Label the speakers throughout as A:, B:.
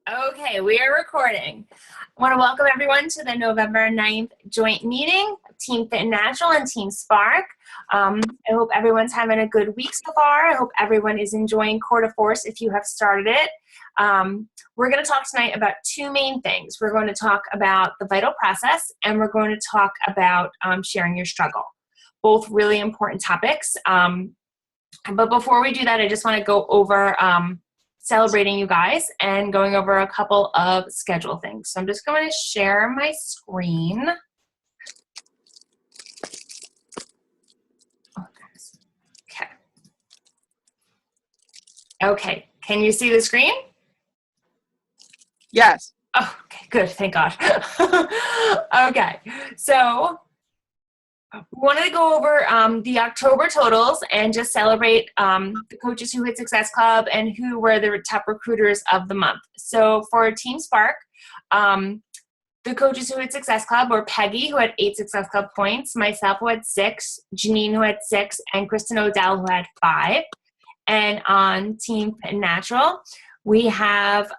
A: Okay, we are recording. I want to welcome everyone to the November 9th joint meeting of Team Fit and Natural and Team Spark. I hope everyone's having a good week so far. I hope everyone is enjoying Core de Force if you have started it. We're going to talk tonight about two main things. We're going to talk about the vital process, and we're going to talk about sharing your struggle. Both really important topics. But before we do that, I just want to go over celebrating you guys and going over a couple of schedule things. So I'm just going to share my screen. Okay. Okay, can you see the screen?
B: Yes.
A: Oh, okay, good, thank God. Okay, so we wanted to go over the October totals and just celebrate the Coaches Who Hit Success Club and who were the top recruiters of the month. So for Team Spark, the Coaches Who Hit Success Club were Peggy, who had 8 Success Club points, myself, who had 6, Janine, who had 6, and Kristen O'Dell, who had 5. And on Team Natural, we have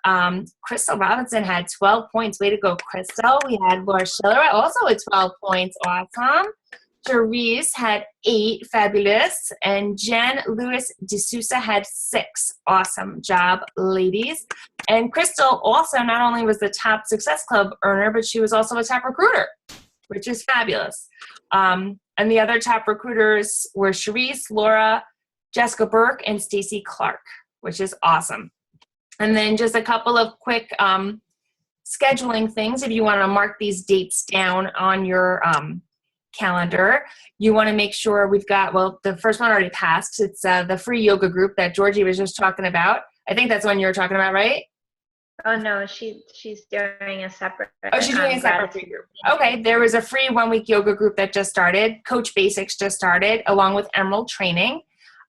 A: Crystal Robinson had 12 points. Way to go, Crystal. We had Laura Schiller also with 12 points. Awesome. Therese had 8, fabulous, and Jen Lewis D'Souza had 6. Awesome job, ladies. And Crystal also not only was the top Success Club earner, but she was also a top recruiter, which is fabulous. And the other top recruiters were Cherise, Laura, Jessica Burke, and Stacy Clark, which is awesome. And then just a couple of quick scheduling things. If you want to mark these dates down on your calendar, you want to make sure we've got, well, the first one already passed. It's the free yoga group that Georgie was just talking about. I think that's the one you were talking about, right?
C: Oh no, she's doing a separate.
A: Oh, she's doing a separate free group. Okay, there was a free 1-week yoga group that just started. Coach Basics just started, along with Emerald Training.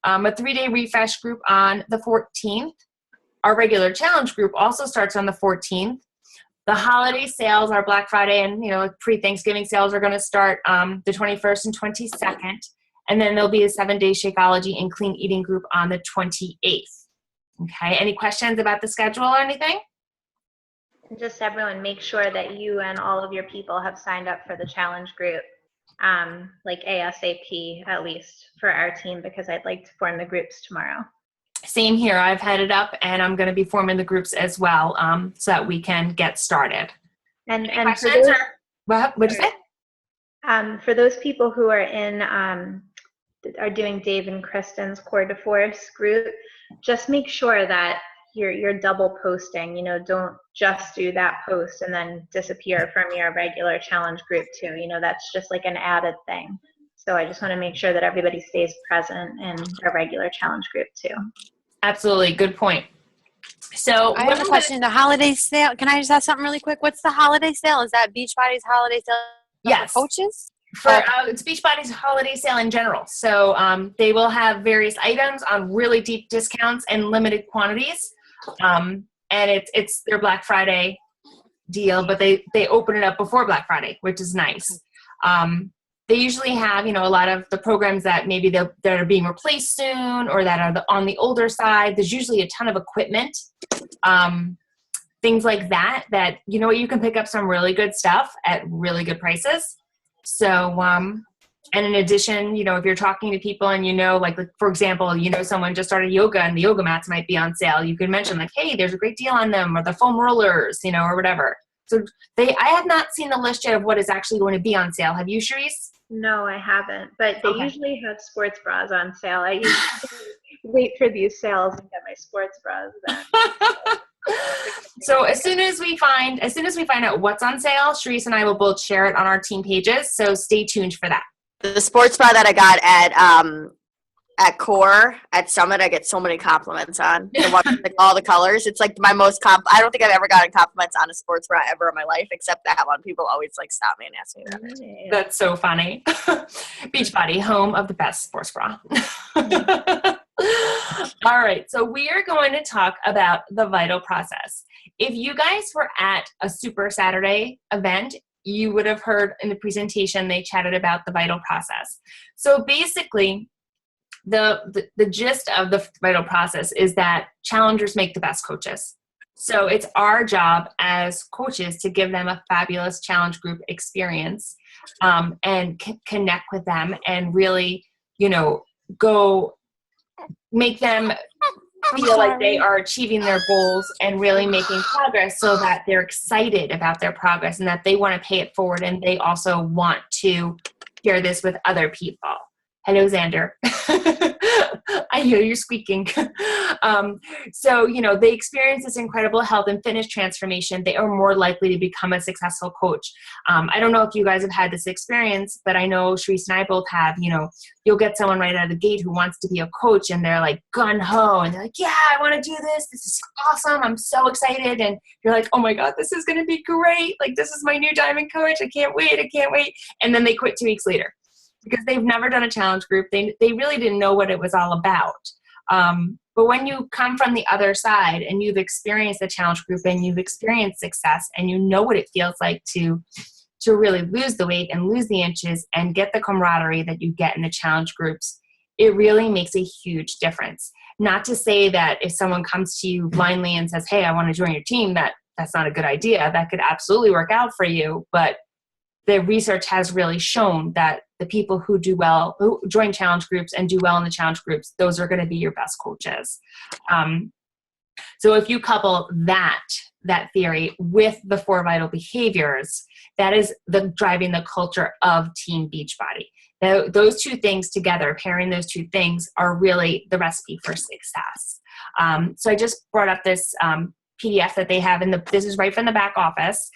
A: A 3-day refresh group on the 14th. Our regular challenge group also starts on the 14th. The holiday sales, our Black Friday and pre-Thanksgiving sales are going to start the 21st and 22nd. And then there'll be a 7-day Shakeology and Clean Eating group on the 28th. Okay, any questions about the schedule or anything?
C: Just everyone, make sure that you and all of your people have signed up for the challenge group, like ASAP at least for our team, because I'd like to form the groups tomorrow.
A: Same here. I've headed up, and I'm going to be forming the groups as well, so that we can get started.
C: And
A: for those, what'd you say?
C: For those people who are in are doing Dave and Kristen's Core de Force group, just make sure that you're double posting. Don't just do that post and then disappear from your regular challenge group too. That's just like an added thing. So I just want to make sure that everybody stays present in their regular challenge group too.
A: Absolutely. Good point. So
D: I have a question. The holiday sale, can I just ask something really quick? What's the holiday sale? Is that Beachbody's holiday sale
A: yes.
D: for coaches?
A: It's Beachbody's holiday sale in general. So they will have various items on really deep discounts and limited quantities. And it's their Black Friday deal, but they open it up before Black Friday, which is nice. They usually have, a lot of the programs that maybe that are being replaced soon or that are on the older side. There's usually a ton of equipment, things like that, you can pick up some really good stuff at really good prices. So, and in addition, if you're talking to people and like for example, someone just started yoga and the yoga mats might be on sale, you can mention like, hey, there's a great deal on them, or the foam rollers, or whatever. So I have not seen the list yet of what is actually going to be on sale. Have you, Cherise?
C: No, I haven't, but they usually have sports bras on sale. I usually wait for these sales and get my sports bras then.
A: So as soon as we find out what's on sale, Cherise and I will both share it on our team pages. So stay tuned for that.
B: The sports bra that I got at Core at Summit, I get so many compliments on. The one with all the colors. It's like my most I don't think I've ever gotten compliments on a sports bra ever in my life, except that one. People always stop me and ask me that.
A: That's so funny. Beachbody, home of the best sports bra. All right, so we are going to talk about the vital process. If you guys were at a Super Saturday event, you would have heard in the presentation they chatted about the vital process. So basically, the gist of the vital process is that challengers make the best coaches. So it's our job as coaches to give them a fabulous challenge group experience, and connect with them and really, go make them feel like they are achieving their goals and really making progress, so that they're excited about their progress and that they want to pay it forward, and they also want to share this with other people. Hello, Xander. I hear you squeaking. So, they experience this incredible health and fitness transformation. They are more likely to become a successful coach. I don't know if you guys have had this experience, but I know Sharice and I both have. You'll get someone right out of the gate who wants to be a coach, and they're like gun-ho, and they're like, yeah, I want to do this. This is awesome. I'm so excited. And you're like, oh my God, this is going to be great. Like, this is my new diamond coach. I can't wait. I can't wait. And then they quit 2 weeks later, because they've never done a challenge group. They really didn't know what it was all about. But when you come from the other side and you've experienced the challenge group and you've experienced success and you know what it feels like to really lose the weight and lose the inches and get the camaraderie that you get in the challenge groups, it really makes a huge difference. Not to say that if someone comes to you blindly and says, hey, I want to join your team, that's not a good idea. That could absolutely work out for you. But the research has really shown that the people who do well, who join challenge groups and do well in the challenge groups, those are going to be your best coaches. So if you couple that theory with the 4 vital behaviors, that is driving the culture of Team Beachbody. Those two things together, pairing those two things, are really the recipe for success. So I just brought up this PDF that they have, this is right from the back office.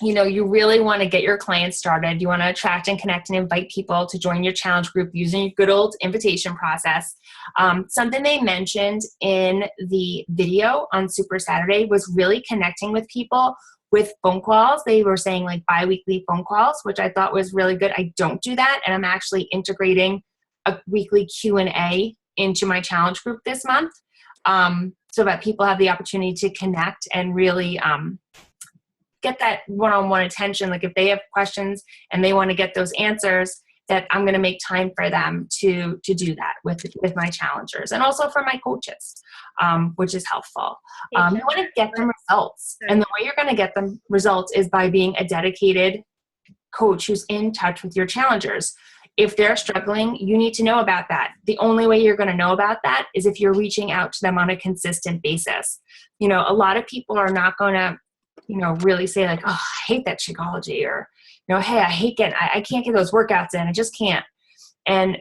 A: You really want to get your clients started. You want to attract and connect and invite people to join your challenge group using your good old invitation process. Something they mentioned in the video on Super Saturday was really connecting with people with phone calls. They were saying like bi-weekly phone calls, which I thought was really good. I don't do that, and I'm actually integrating a weekly Q&A into my challenge group this month, so that people have the opportunity to connect and really get that one-on-one attention. Like if they have questions and they want to get those answers, that I'm going to make time for them to do that with my challengers and also for my coaches, which is helpful. You want to get them results. And the way you're going to get them results is by being a dedicated coach who's in touch with your challengers. If they're struggling, you need to know about that. The only way you're going to know about that is if you're reaching out to them on a consistent basis. A lot of people are not going to really say like, oh, I hate that Shakeology, or, hey, I can't get those workouts in. I just can't. And,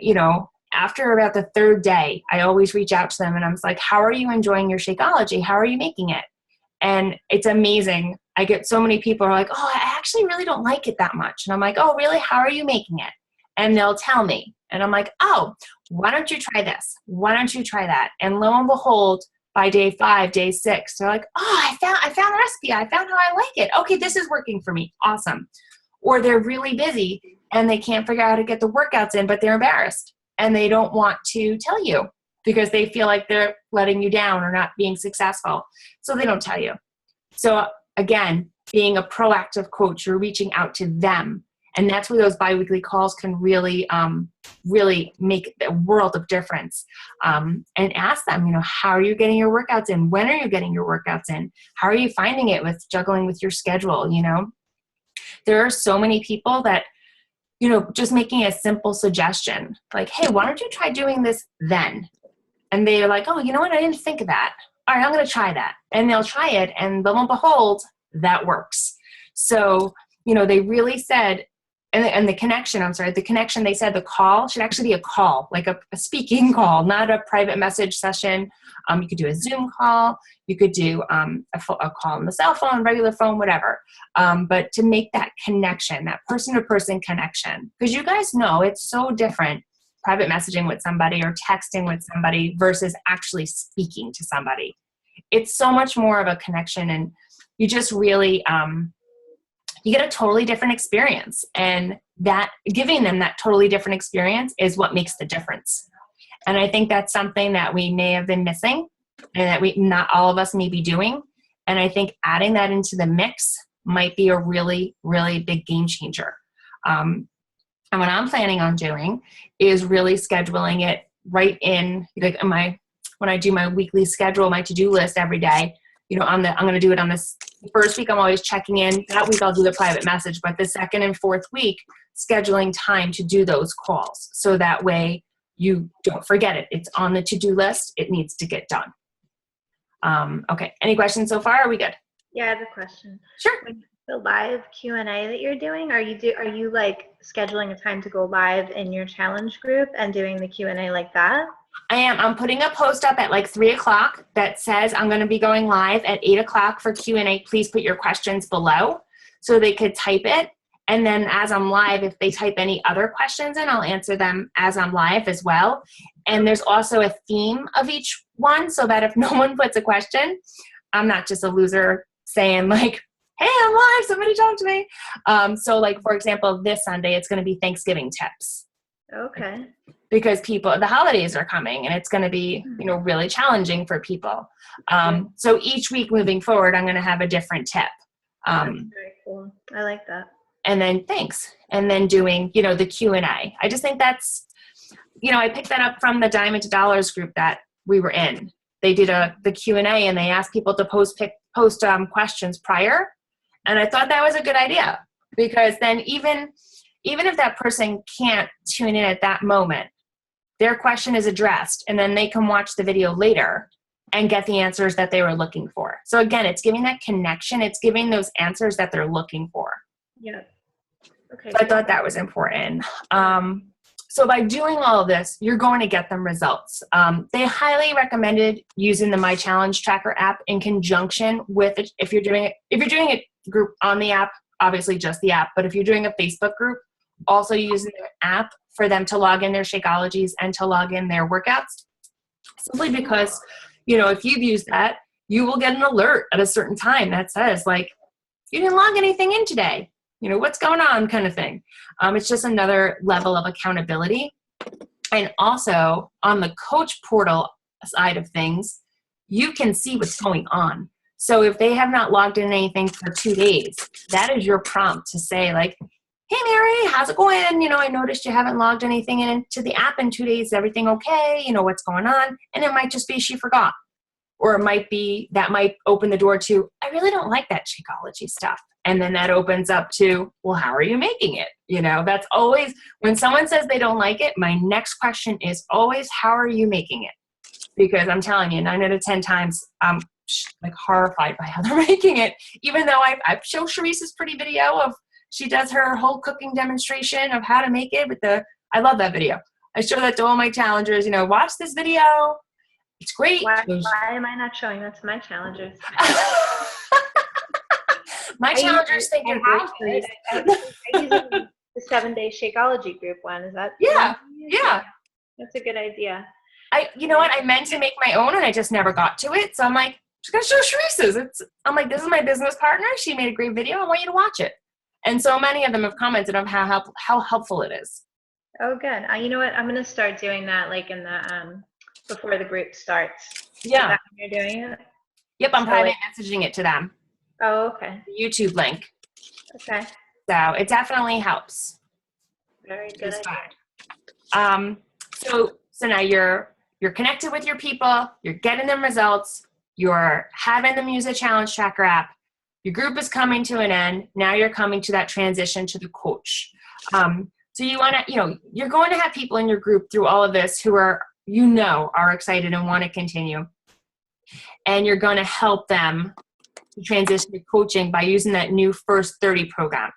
A: after about the 3rd day, I always reach out to them and I'm like, how are you enjoying your Shakeology? How are you making it? And it's amazing. I get so many people who are like, oh, I actually really don't like it that much. And I'm like, oh, really? How are you making it? And they'll tell me. And I'm like, oh, why don't you try this? Why don't you try that? And lo and behold, by day 5, day 6, they're like, oh, I found the recipe. I found how I like it. Okay, this is working for me. Awesome. Or they're really busy and they can't figure out how to get the workouts in, but they're embarrassed and they don't want to tell you because they feel like they're letting you down or not being successful. So they don't tell you. So again, being a proactive coach, you're reaching out to them. And that's where those biweekly calls can really, really make a world of difference. And ask them, how are you getting your workouts in? When are you getting your workouts in? How are you finding it with juggling with your schedule? There are so many people that, just making a simple suggestion, like, hey, why don't you try doing this then? And they're like, oh, you know what? I didn't think of that. All right, I'm going to try that. And they'll try it. And lo and behold, that works. So, they really said, and the connection, they said the call should actually be a call, like a speaking call, not a private message session. You could do a Zoom call. You could do a call on the cell phone, regular phone, whatever. But to make that connection, that person-to-person connection, because you guys know it's so different private messaging with somebody or texting with somebody versus actually speaking to somebody. It's so much more of a connection, and you just really you get a totally different experience, and that giving them that totally different experience is what makes the difference. And I think that's something that we may have been missing and that not all of us may be doing. And I think adding that into the mix might be a really, really big game changer. And what I'm planning on doing is really scheduling it right in, like in my when I do my weekly schedule, my to-do list every day, you know, I'm going to do it on this first week. I'm always checking in. That week I'll do the private message, but the second and fourth week, scheduling time to do those calls. So that way you don't forget it. It's on the to-do list. It needs to get done. Okay. Any questions so far? Are we good?
C: Yeah, I have a question.
A: Sure.
C: When the live Q&A that you're doing, are you like scheduling a time to go live in your challenge group and doing the Q&A like that?
A: I am. I'm putting a post up at like 3 o'clock that says I'm going to be going live at 8 o'clock for Q&A. Please put your questions below so they could type it. And then as I'm live, if they type any other questions in, I'll answer them as I'm live as well. And there's also a theme of each one so that if no one puts a question, I'm not just a loser saying like, hey, I'm live, somebody talk to me. So like, for example, this Sunday, it's going to be Thanksgiving tips.
C: Okay.
A: Because the holidays are coming and it's going to be, you know, really challenging for people. So each week moving forward, I'm going to have a different tip.
C: That's very cool. I like that.
A: And then thanks. And then doing, you know, the Q&A. I just think that's, you know, I picked that up from the Diamond to Dollars group that we were in. They did the Q&A and they asked people to post questions prior. And I thought that was a good idea because then even if that person can't tune in at that moment, their question is addressed and then they can watch the video later and get the answers that they were looking for. So again, it's giving that connection. It's giving those answers that they're looking for.
C: Yeah. Okay.
A: So I thought that was important. So by doing all of this, you're going to get them results. They highly recommended using the My Challenge Tracker app in conjunction with it. If you're doing a group on the app, obviously just the app, but if you're doing a Facebook group, also using their app for them to log in their Shakeologies and to log in their workouts. Simply because, you know, if you've used that, you will get an alert at a certain time that says like, you didn't log anything in today. You know, what's going on kind of thing. It's just another level of accountability. And also on the coach portal side of things, you can see what's going on. So if they have not logged in anything for 2 days, that is your prompt to say like, hey, Mary, how's it going? You know, I noticed you haven't logged anything into the app in 2 days. Is everything okay? You know, what's going on? And it might just be she forgot. Or it might be, that might open the door to, I really don't like that Shakeology stuff. And then that opens up to, well, how are you making it? You know, that's always, when someone says they don't like it, my next question is always, how are you making it? Because I'm telling you, 9 out of 10 times, I'm like horrified by how they're making it. Even though I've shown Sharice's pretty video of, she does her whole cooking demonstration of how to make it with I love that video. I show that to all my challengers, you know, watch this video. It's great.
C: Why am I not showing that to my challengers?
A: My challengers think you have to.
C: I use the 7-day Shakeology group one. Is that?
A: Yeah.
C: That's a good idea.
A: You know what? I meant to make my own and I just never got to it. So I'm like, just gonna show Sharice's. I'm like, this is my business partner. She made a great video. I want you to watch it. And so many of them have commented on how helpful it is.
C: Oh, good. You know what? I'm gonna start doing that like in the before the group starts.
A: Yeah.
C: Is that when you're doing it?
A: Yep, I'm
C: So,
A: private messaging it to them.
C: Oh, okay.
A: The YouTube link.
C: Okay.
A: So it definitely helps.
C: Very good
A: It's
C: idea.
A: So now you're connected with your people, you're getting them results, you're having them use a challenge tracker app, your group is coming to an end, now you're coming to that transition to the coach. So you want to, you're going to have people in your group through all of this who are excited and want to continue. And you're going to help them transition to coaching by using that new First 30 program,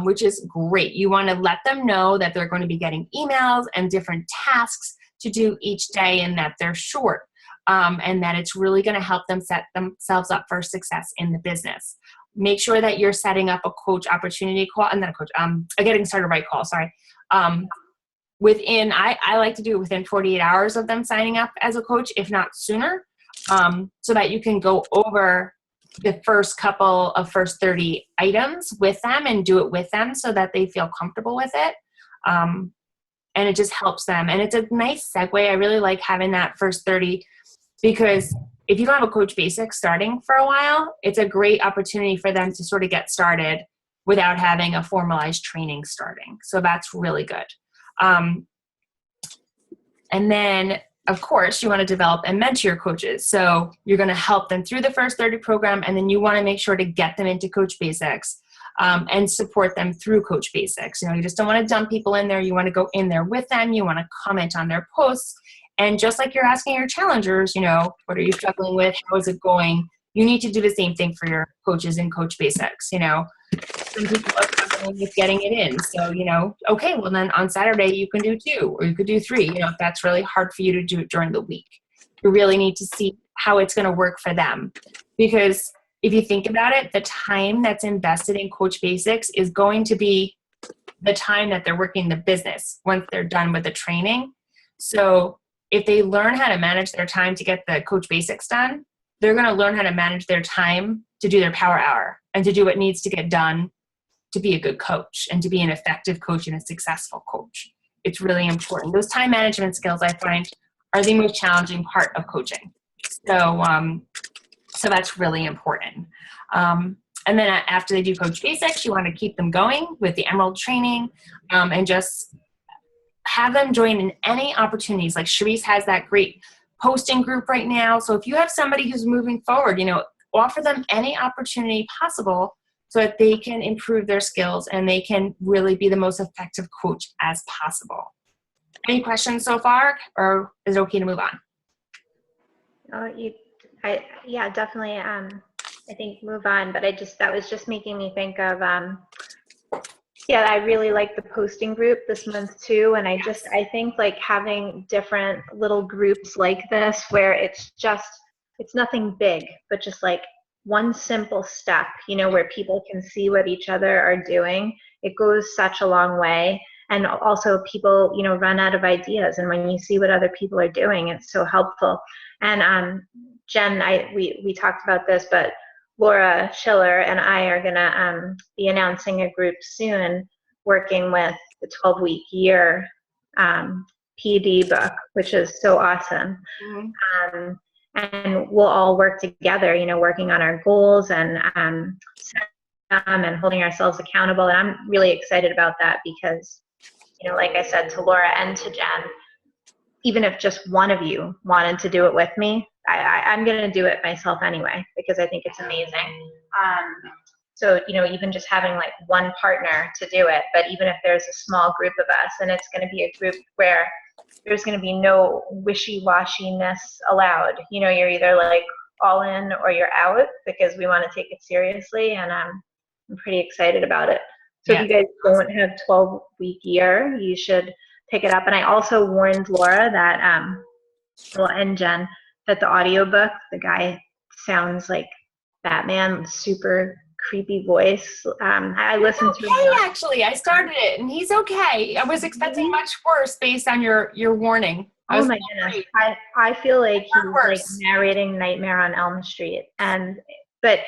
A: which is great. You want to let them know that they're going to be getting emails and different tasks to do each day and that they're short, and that it's really going to help them set themselves up for success in the business. Make sure that you're setting up a coach opportunity call, and then a getting started right call, sorry. I like to do it within 48 hours of them signing up as a coach, if not sooner, so that you can go over the first couple of First 30 items with them and do it with them so that they feel comfortable with it. And it just helps them. And it's a nice segue. I really like having that First 30 because if you don't have a Coach Basics starting for a while, it's a great opportunity for them to sort of get started without having a formalized training starting. So that's really good. And then of course, you want to develop and mentor your coaches. So you're going to help them through the First 30 program, and then you want to make sure to get them into Coach Basics and support them through Coach Basics. You just don't want to dump people in there. You want to go in there with them. You want to comment on their posts. And just like you're asking your challengers, what are you struggling with? How is it going? You need to do the same thing for your coaches in Coach Basics. Some people are struggling with getting it in. So, okay, well then on Saturday you can do 2 or you could do 3, if that's really hard for you to do it during the week. You really need to see how it's going to work for them. Because if you think about it, the time that's invested in Coach Basics is going to be the time that they're working the business once they're done with the training. So if they learn how to manage their time to get the Coach Basics done, they're going to learn how to manage their time to do their power hour and to do what needs to get done to be a good coach and to be an effective coach and a successful coach. It's really important. Those time management skills, I find, are the most challenging part of coaching. So that's really important. And then after they do Coach Basics, you want to keep them going with the Emerald training and just have them join in any opportunities. Like Sharice has that great posting group right now. So if you have somebody who's moving forward, offer them any opportunity possible so that they can improve their skills and they can really be the most effective coach as possible. Any questions so far, or is it okay to move on?
C: Yeah, definitely. I think move on, but that was just making me think of, I really like the posting group this month too. And I think like having different little groups like this where it's nothing big, but just like one simple step, where people can see what each other are doing. It goes such a long way. And also people, run out of ideas. And when you see what other people are doing, it's so helpful. And Jen, we talked about this, but Laura Schiller and I are going to be announcing a group soon working with the 12-week year PD book, which is so awesome. Mm-hmm. And we'll all work together, working on our goals and holding ourselves accountable. And I'm really excited about that because, like I said to Laura and to Jen, even if just one of you wanted to do it with me, I'm going to do it myself anyway, because I think it's amazing. So, even just having like one partner to do it, but even if there's a small group of us, and it's going to be a group where there's going to be no wishy-washiness allowed. You're either like all in or you're out, because we want to take it seriously, and I'm pretty excited about it. So if you guys don't have 12-week year, you should pick it up. And I also warned Laura that, and Jen, that the audiobook, the guy sounds like Batman, super creepy voice. I listened to him.
A: Actually, I started it and he's okay. I was expecting much worse based on your warning.
C: Oh my goodness. I feel like he's like narrating Nightmare on Elm Street. But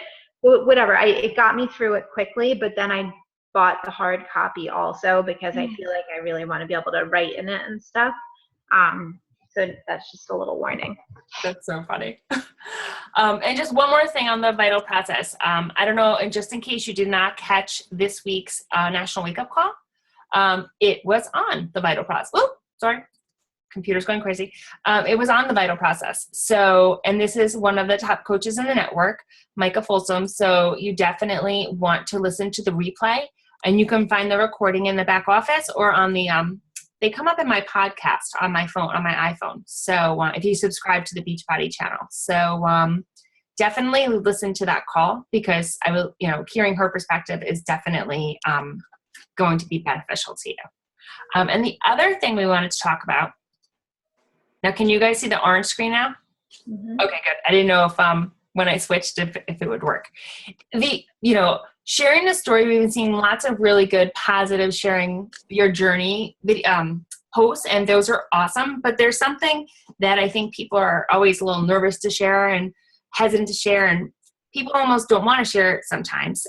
C: whatever, it got me through it quickly, but then I bought the hard copy also because I feel like I really want to be able to write in it and stuff. So that's just a little warning.
A: That's so funny. And just one more thing on the Vital Process. I don't know, and just in case you did not catch this week's National Wake Up Call, it was on the Vital Process. Oh, sorry. Computer's going crazy. It was on the Vital Process. So, and this is one of the top coaches in the network, Micah Folsom. So you definitely want to listen to the replay, and you can find the recording in the back office or on the, they come up in my podcast on my phone, on my iPhone. So if you subscribe to the Beachbody channel. So definitely listen to that call, because I will, hearing her perspective is definitely going to be beneficial to you. And the other thing we wanted to talk about, now can you guys see the orange screen now? Mm-hmm. Okay, good. I didn't know if when I switched if it would work. Sharing the story, we've been seeing lots of really good positive sharing your journey posts, and those are awesome. But there's something that I think people are always a little nervous to share and hesitant to share, and people almost don't want to share it sometimes,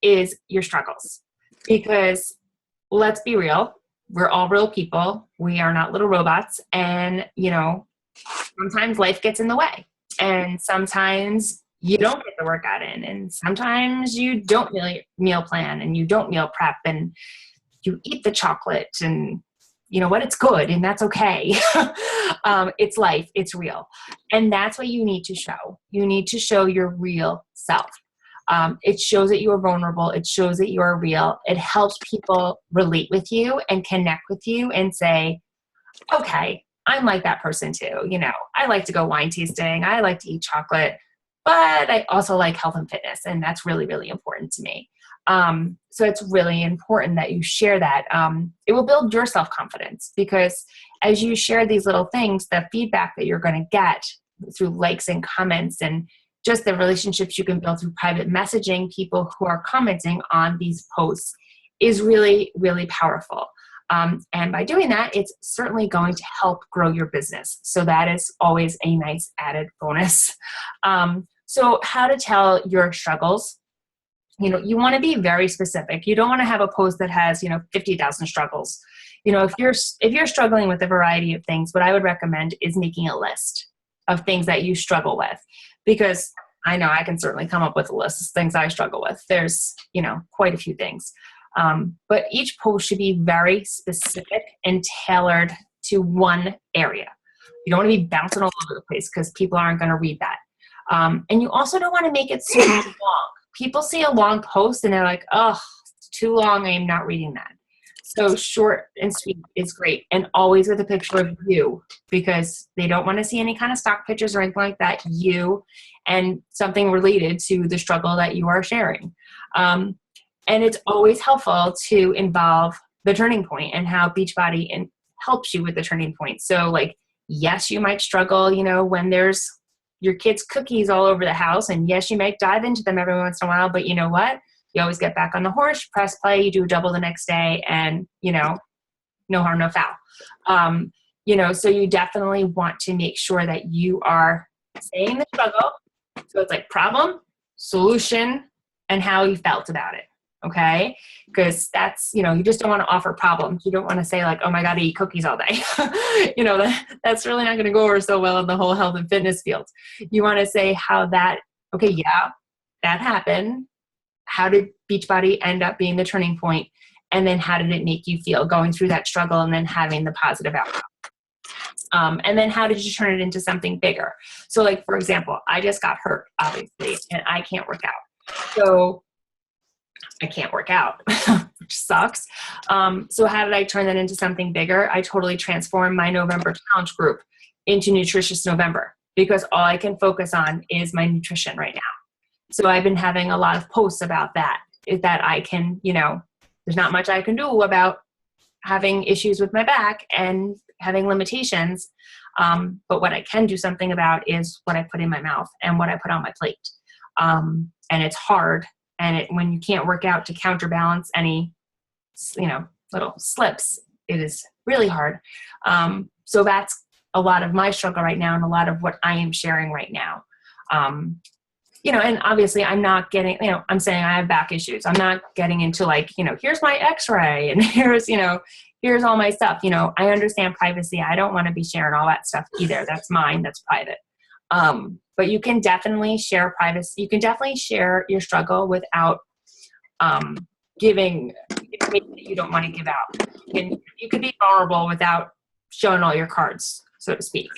A: is your struggles. Because let's be real, we're all real people. We are not little robots. And, sometimes life gets in the way. And sometimes you don't get the workout in. And sometimes you don't meal plan, and you don't meal prep, and you eat the chocolate, and you know what, it's good and that's okay. It's life, it's real. And that's what you need to show. You need to show your real self. It shows that you are vulnerable. It shows that you are real. It helps people relate with you and connect with you and say, okay, I'm like that person too. You know, I like to go wine tasting. I like to eat chocolate, but I also like health and fitness. And that's really, really important to me. So it's really important that you share that. It will build your self-confidence, because as you share these little things, the feedback that you're going to get through likes and comments, and just the relationships you can build through private messaging people who are commenting on these posts, is really, really powerful. And by doing that, it's certainly going to help grow your business. So that is always a nice added bonus. So how to tell your struggles. You know, you want to be very specific. You don't want to have a post that has, 50,000 struggles. You know, if you're struggling with a variety of things, what I would recommend is making a list of things that you struggle with, because I know I can certainly come up with a list of things I struggle with. There's, quite a few things. But each post should be very specific and tailored to one area. You don't want to be bouncing all over the place, because people aren't going to read that. And you also don't want to make it super long. People see a long post and they're like, oh, it's too long, I am not reading that. So short and sweet is great, and always with a picture of you, because they don't want to see any kind of stock pictures or anything like that. You and something related to the struggle that you are sharing. And it's always helpful to involve the turning point and how Beachbody helps you with the turning point. So like, yes, you might struggle, when there's your kids' cookies all over the house, and yes, you might dive into them every once in a while, but you know what? You always get back on the horse, press play, you do a double the next day, and, no harm, no foul. So you definitely want to make sure that you are saying the struggle. So it's like problem, solution, and how you felt about it. Okay. Because that's, you just don't want to offer problems. You don't want to say like, oh my God, I eat cookies all day. That's really not going to go over so well in the whole health and fitness field. You want to say how that, okay, yeah, that happened. How did Beachbody end up being the turning point? And then how did it make you feel going through that struggle and then having the positive outcome? And then how did you turn it into something bigger? So like, for example, I just got hurt, obviously, and I can't work out. So I can't work out, which sucks. So how did I turn that into something bigger? I totally transformed my November challenge group into Nutritious November, because all I can focus on is my nutrition right now. So I've been having a lot of posts about that, is that I can, there's not much I can do about having issues with my back and having limitations. But what I can do something about is what I put in my mouth and what I put on my plate. And it's hard. And when you can't work out to counterbalance any, little slips, it is really hard. So that's a lot of my struggle right now, and a lot of what I am sharing right now. And obviously I'm not getting, I'm saying I have back issues. I'm not getting into like, here's my x-ray and here's all my stuff. I understand privacy. I don't want to be sharing all that stuff either. That's mine. That's private. But you can definitely share privacy. You can definitely share your struggle without giving information that you don't want to give out. You could be vulnerable without showing all your cards, so to speak.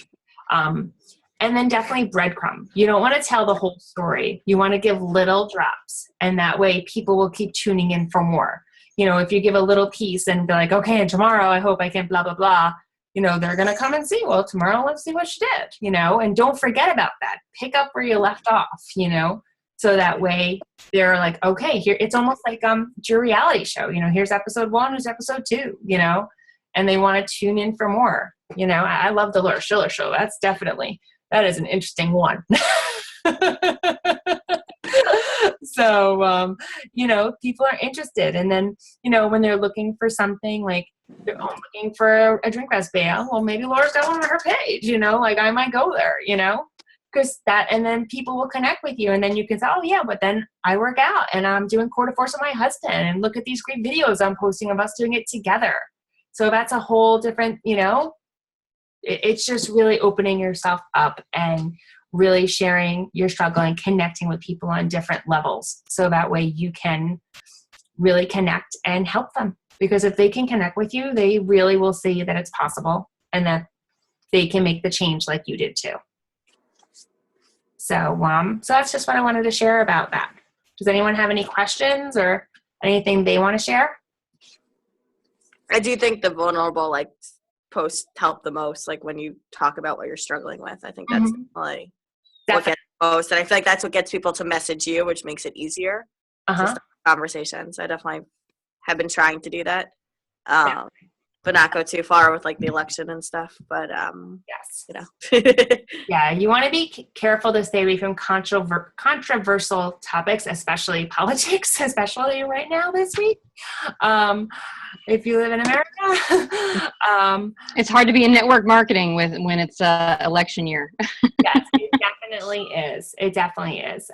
A: And then definitely breadcrumb. You don't want to tell the whole story. You want to give little drops, and that way people will keep tuning in for more. If you give a little piece and be like, okay, and tomorrow I hope I can blah, blah, blah, they're going to come and see, well, tomorrow let's see what she did, and don't forget about that. Pick up where you left off, so that way they're like, okay, here, it's almost like it's your reality show. Here's episode 1, here's episode 2, and they want to tune in for more. I love the Laura Schiller show. That is an interesting one. So, people are interested. And then, when they're looking for something like, they're looking for a drink recipe, well, maybe Laura's got one on her page, like I might go there, because and then people will connect with you, and then you can say, oh yeah, but then I work out and I'm doing Core de Force with my husband, and look at these great videos I'm posting of us doing it together. So that's a whole different, it's just really opening yourself up and really sharing your struggle and connecting with people on different levels. So that way you can really connect and help them, because if they can connect with you, they really will see that it's possible and that they can make the change like you did too. So that's just what I wanted to share about that. Does anyone have any questions or anything they want to share?
B: I do think the vulnerable like posts help the most. Like when you talk about what you're struggling with, I think that's definitely what gets most. And I feel like that's what gets people to message you, which makes it easier to start conversations. I definitely have been trying to do that, but not go too far with like the election and stuff. But
A: Yes.
B: you know,
A: Yeah, you want to be careful to stay away from controversial topics, especially politics, especially right now this week. If you live in America,
E: It's hard to be in network marketing when it's election year.
A: yes, it definitely is. It definitely is.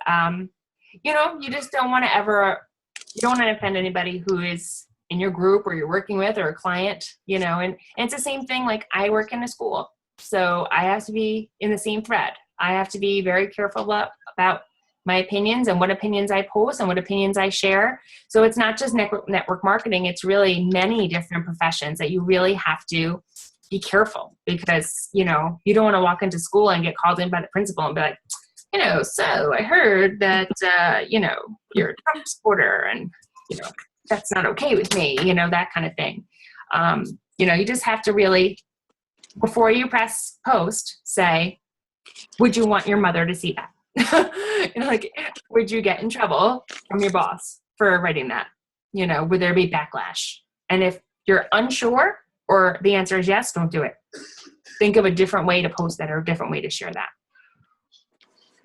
A: You know, you just don't want to offend anybody who is in your group or you're working with or a client, you know, and it's the same thing. Like I work in a school, so I have to be in the same thread. I have to be very careful about my opinions and what opinions I post and what opinions I share. So it's not just network marketing. It's really many different professions that you really have to be careful because, you know, you don't want to walk into school and get called in by the principal and be like, you know, so I heard that, you know, you're a Trump supporter and, you know, that's not okay with me, you know, that kind of thing. You know, you just have to really, before you press post, say, would you want your mother to see that? You know, like, would you get in trouble from your boss for writing that? You know, would there be backlash? And if you're unsure or the answer is yes, don't do it. Think of a different way to post that or a different way to share that.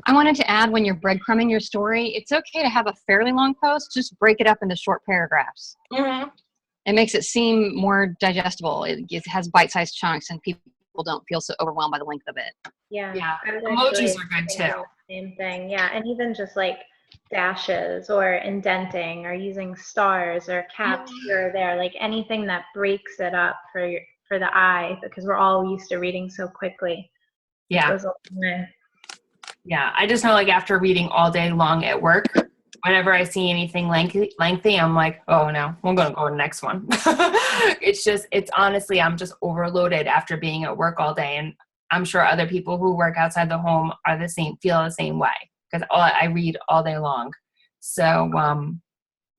E: I wanted to add, when you're breadcrumbing your story, it's okay to have a fairly long post. Just break it up into short paragraphs.
A: Mm-hmm.
E: It makes it seem more digestible. It has bite-sized chunks, and people don't feel so overwhelmed by the length of it.
C: Yeah.
A: Yeah.
C: I was
A: Emojis
C: actually
A: are good
C: thinking
A: too.
C: the same thing. Yeah. And even just like dashes or indenting or using stars or caps here or there, like anything that breaks it up for the eye, because we're all used to reading so quickly.
A: Yeah.
C: It goes a long way.
A: Yeah. I just know, like, after reading all day long at work, whenever I see anything lengthy, I'm like, oh no, we're going to go to the next one. It's honestly, I'm just overloaded after being at work all day. And I'm sure other people who work outside the home feel the same way because I read all day long. So,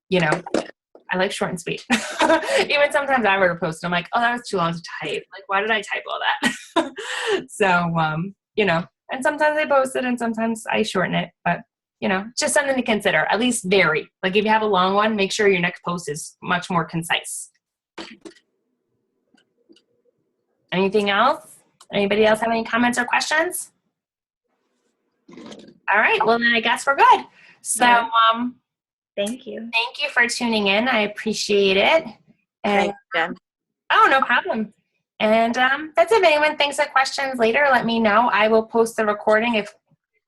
A: you know, I like short and sweet. Even sometimes I wrote a post and I'm like, oh, that was too long to type. Like, why did I type all that? So, you know, and sometimes I post it and sometimes I shorten it, but you know, just something to consider. At least vary. Like if you have a long one, make sure your next post is much more concise. Anything else? Anybody else have any comments or questions? All right. Well, then I guess we're good. So,
C: Thank you.
A: thank you for tuning in. I appreciate it. And
B: thanks, Jen.
A: oh, no problem. And that's it. If anyone thinks of questions later, let me know. I will post the recording if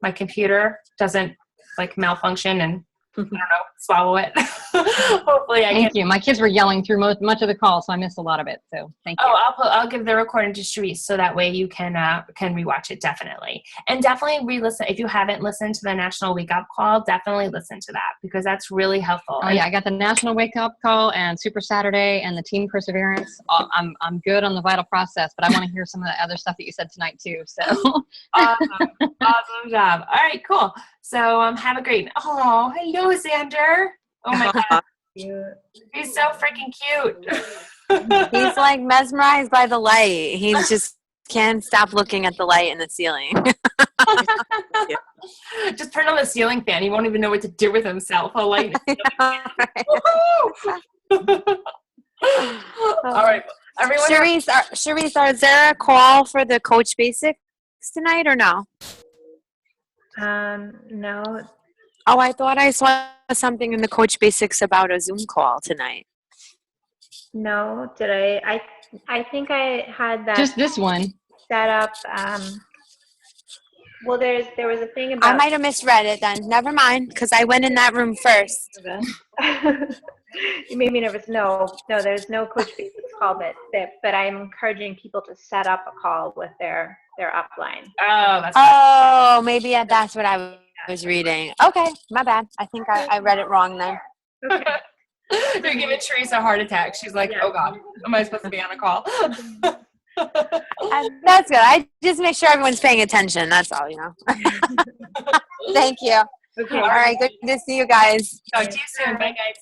A: my computer doesn't like malfunction and I don't know, swallow it. Hopefully I can.
E: Thank you. My kids were yelling through much of the call, so I missed a lot of it. So thank you.
A: Oh, I'll give the recording to Sharice so that way you can rewatch it, definitely. And definitely re-listen. If you haven't listened to the National Wake Up Call, definitely listen to that because that's really helpful.
E: Oh yeah, I got the National Wake Up Call and Super Saturday and the Team Perseverance. I'm good on the Vital Process, but I want to hear some of the other stuff that you said tonight too. So
A: Awesome job. All right, cool. So have a great. Oh, hello, Xander. Oh my God, he's so freaking cute.
D: He's like mesmerized by the light. He just can't stop looking at the light in the ceiling.
A: Just turn on the ceiling fan. He won't even know what to do with himself. He'll light the ceiling fan. All right, everyone.
D: Sharice, is there a call for the Coach Basics tonight or no?
C: No.
D: Oh, I thought I saw something in the Coach Basics about a Zoom call tonight.
C: No, did I? I think I had that
E: just this one.
C: set up. Well, there was a thing about.
D: I might have misread it then. Never mind, because I went in that room first.
C: You made me nervous. No, there's no Coach Basics call, but I'm encouraging people to set up a call with their upline.
A: Oh, that's
D: Oh, maybe that's what I was reading. Okay, my bad. I think I read it wrong then.
C: Okay.
A: They're giving Teresa a heart attack. She's like,
C: Yeah.
A: oh God, am I supposed to be on a call?
D: That's good. I just make sure everyone's paying attention. That's all, Thank you.
C: Okay.
D: All right. Good to see you guys.
A: Talk to you soon. Bye, guys.